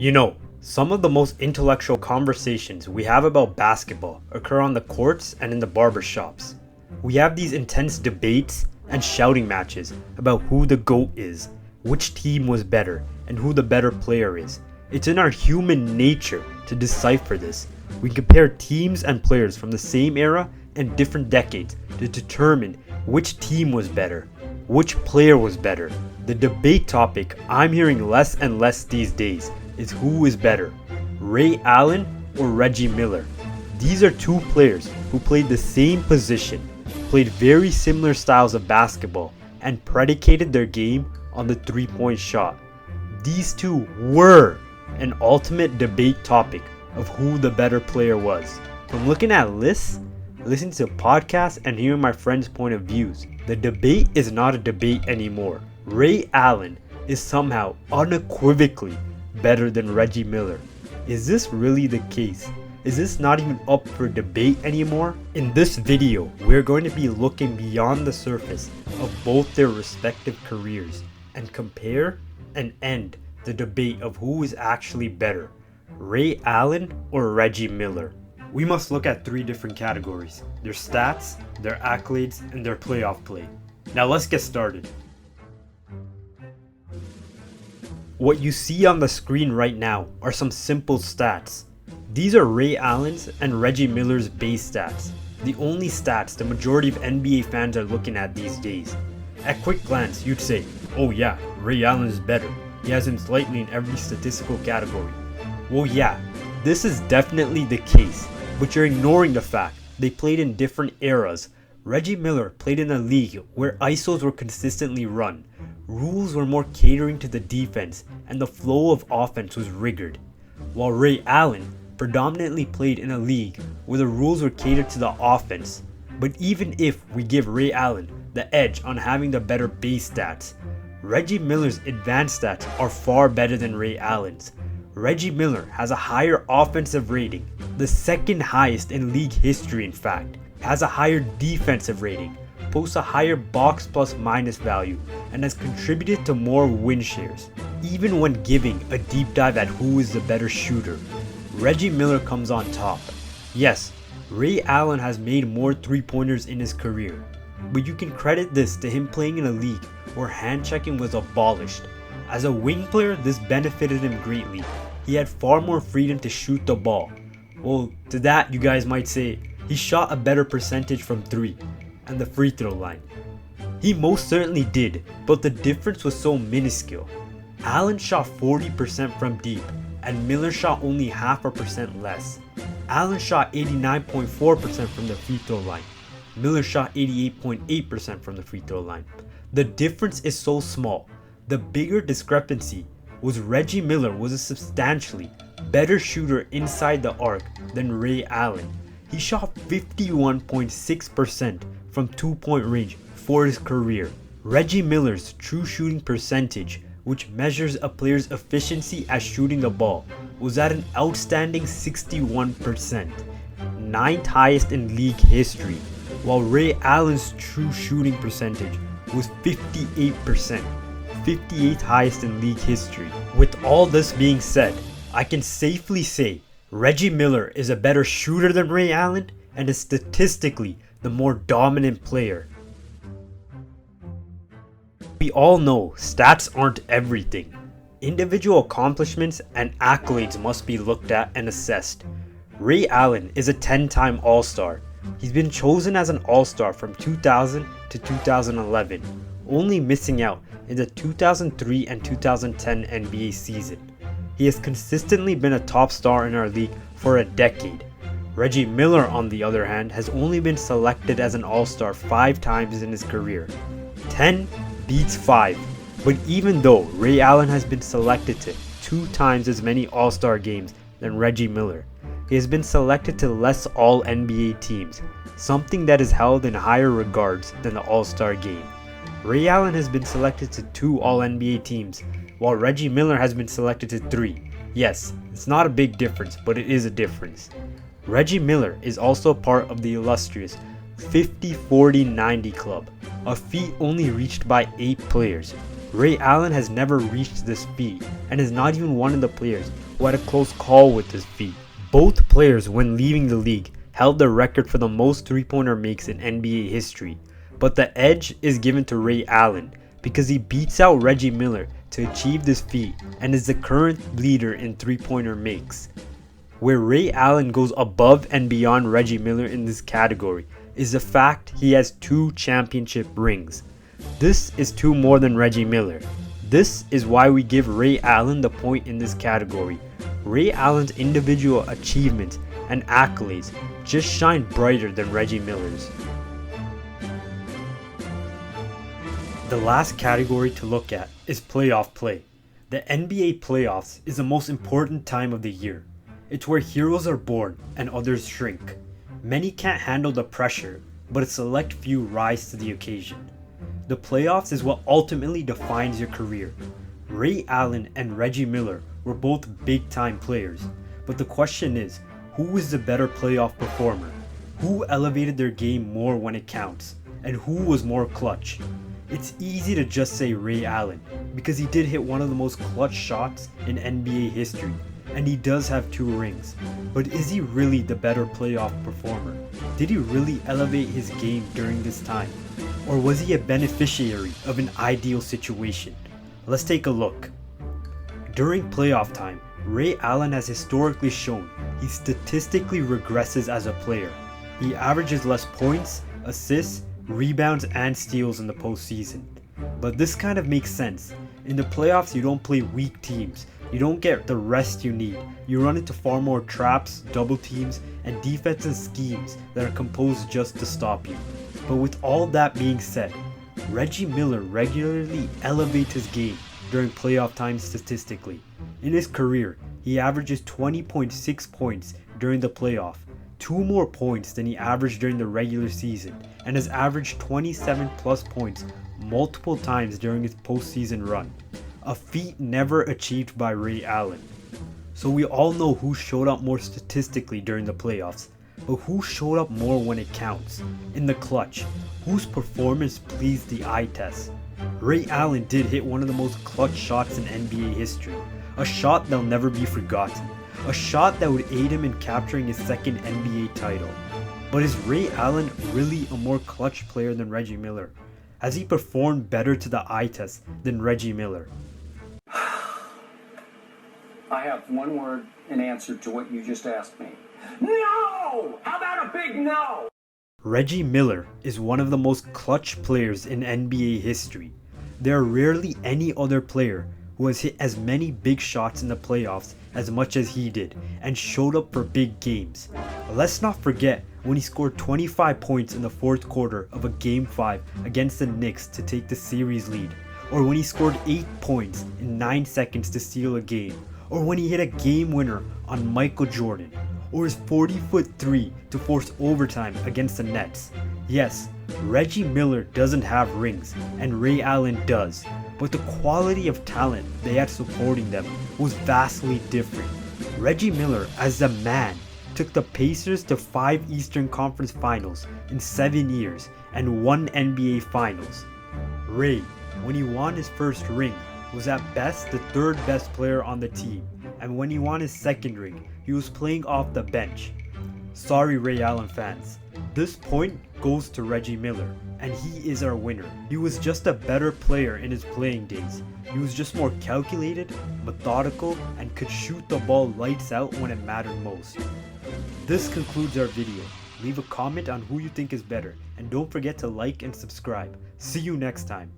You know, some of the most intellectual conversations we have about basketball occur on the courts and in the barbershops. We have these intense debates and shouting matches about who the GOAT is, which team was better, and who the better player is. It's in our human nature to decipher this. We compare teams and players from the same era and different decades to determine which team was better, which player was better. The debate topic I'm hearing less and less these days is who is better, Ray Allen or Reggie Miller. These are two players who played the same position, played very similar styles of basketball, and predicated their game on the three-point shot. These two were an ultimate debate topic of who the better player was. From looking at lists, listening to podcasts, and hearing my friends' point of views, the debate is not a debate anymore. Ray Allen is somehow unequivocally better than Reggie Miller. Is this really the case? Is this not even up for debate anymore? In this video, we're going to be looking beyond the surface of both their respective careers and compare and end the debate of who is actually better, Ray Allen or Reggie Miller. We must look at three different categories: their stats, their accolades, and their playoff play. Now let's get started. What you see on the screen right now are some simple stats. These are Ray Allen's and Reggie Miller's base stats, the only stats the majority of NBA fans are looking at these days. At quick glance, you'd say, oh yeah, Ray Allen is better. He has him slightly in every statistical category. Well yeah, this is definitely the case, but you're ignoring the fact they played in different eras. Reggie Miller played in a league where ISOs were consistently run. Rules were more catering to the defense, and the flow of offense was rigged. While Ray Allen predominantly played in a league where the rules were catered to the offense. But even if we give Ray Allen the edge on having the better base stats, Reggie Miller's advanced stats are far better than Ray Allen's. Reggie Miller has a higher offensive rating, the second highest in league history in fact, has a higher defensive rating, posts a higher box plus minus value, and has contributed to more win shares. Even when giving a deep dive at who is the better shooter, Reggie Miller comes on top. Yes, Ray Allen has made more three-pointers in his career, but you can credit this to him playing in a league where hand checking was abolished. As a wing player, this benefited him greatly. He had far more freedom to shoot the ball. Well, to that you guys might say, he shot a better percentage from three and the free throw line. He most certainly did, but the difference was so minuscule. Allen shot 40% from deep, and Miller shot only 0.5% less. Allen shot 89.4% from the free throw line. Miller shot 88.8% from the free throw line. The difference is so small. The bigger discrepancy was Reggie Miller was a substantially better shooter inside the arc than Ray Allen. He shot 51.6% from two-point range for his career. Reggie Miller's true shooting percentage, which measures a player's efficiency at shooting the ball, was at an outstanding 61%, ninth highest in league history, while Ray Allen's true shooting percentage was 58%, 58th highest in league history. With all this being said, I can safely say Reggie Miller is a better shooter than Ray Allen and is statistically the more dominant player. We all know stats aren't everything. Individual accomplishments and accolades must be looked at and assessed. Ray Allen is a 10-time All-Star. He's been chosen as an All-Star from 2000 to 2011, only missing out in the 2003 and 2010 NBA season. He has consistently been a top star in our league for a decade. Reggie Miller, on the other hand, has only been selected as an All-Star 5 times in his career. 10 beats 5, but even though Ray Allen has been selected to 2 times as many All-Star games than Reggie Miller, he has been selected to less All-NBA teams, something that is held in higher regards than the All-Star game. Ray Allen has been selected to 2 All-NBA teams, while Reggie Miller has been selected to 3. Yes, it's not a big difference, but it is a difference. Reggie Miller is also part of the illustrious 50-40-90 club, a feat only reached by 8 players. Ray Allen has never reached this feat and is not even one of the players who had a close call with this feat. Both players, when leaving the league, held the record for the most three-pointer makes in NBA history, but the edge is given to Ray Allen because he beats out Reggie Miller to achieve this feat and is the current leader in three-pointer makes. Where Ray Allen goes above and beyond Reggie Miller in this category is the fact he has 2 championship rings. This is 2 more than Reggie Miller. This is why we give Ray Allen the point in this category. Ray Allen's individual achievements and accolades just shine brighter than Reggie Miller's. The last category to look at is playoff play. The NBA playoffs is the most important time of the year. It's where heroes are born and others shrink. Many can't handle the pressure, but a select few rise to the occasion. The playoffs is what ultimately defines your career. Ray Allen and Reggie Miller were both big-time players, but the question is, who is the better playoff performer? Who elevated their game more when it counts? And who was more clutch? It's easy to just say Ray Allen, because he did hit one of the most clutch shots in NBA history, and he does have 2 rings. But is he really the better playoff performer? Did he really elevate his game during this time? Or was he a beneficiary of an ideal situation? Let's take a look. During playoff time, Ray Allen has historically shown he statistically regresses as a player. He averages less points, assists, rebounds, and steals in the postseason. But this kind of makes sense. In the playoffs, you don't play weak teams. You don't get the rest you need. You run into far more traps, double teams, and defensive schemes that are composed just to stop you. But with all that being said, Reggie Miller regularly elevates his game during playoff time statistically. In his career, he averages 20.6 points during the playoff, 2 more points than he averaged during the regular season, and has averaged 27 plus points multiple times during his postseason run, a feat never achieved by Ray Allen. So we all know who showed up more statistically during the playoffs, but who showed up more when it counts, in the clutch, whose performance pleased the eye test. Ray Allen did hit one of the most clutch shots in NBA history, a shot that'll never be forgotten, a shot that would aid him in capturing his second NBA title. But is Ray Allen really a more clutch player than Reggie Miller? Has he performed better to the eye test than Reggie Miller? I have one word in answer to what you just asked me. No! How about a big no? Reggie Miller is one of the most clutch players in NBA history. There are rarely any other player who has hit as many big shots in the playoffs as much as he did and showed up for big games. Let's not forget when he scored 25 points in the 4th quarter of a Game 5 against the Knicks to take the series lead, or when he scored 8 points in 9 seconds to steal a game, or when he hit a game winner on Michael Jordan, or his 40-foot 3 to force overtime against the Nets. Yes, Reggie Miller doesn't have rings, and Ray Allen does, but the quality of talent they had supporting them was vastly different. Reggie Miller, as the man, took the Pacers to 5 Eastern Conference Finals in 7 years and 1 NBA Finals. Ray, when he won his first ring, was at best the 3rd best player on the team, and when he won his 2nd ring, he was playing off the bench. Sorry Ray Allen fans, this point goes to Reggie Miller, and he is our winner. He was just a better player in his playing days. He was just more calculated, methodical, and could shoot the ball lights out when it mattered most. This concludes our video. Leave a comment on who you think is better, and don't forget to like and subscribe. See you next time.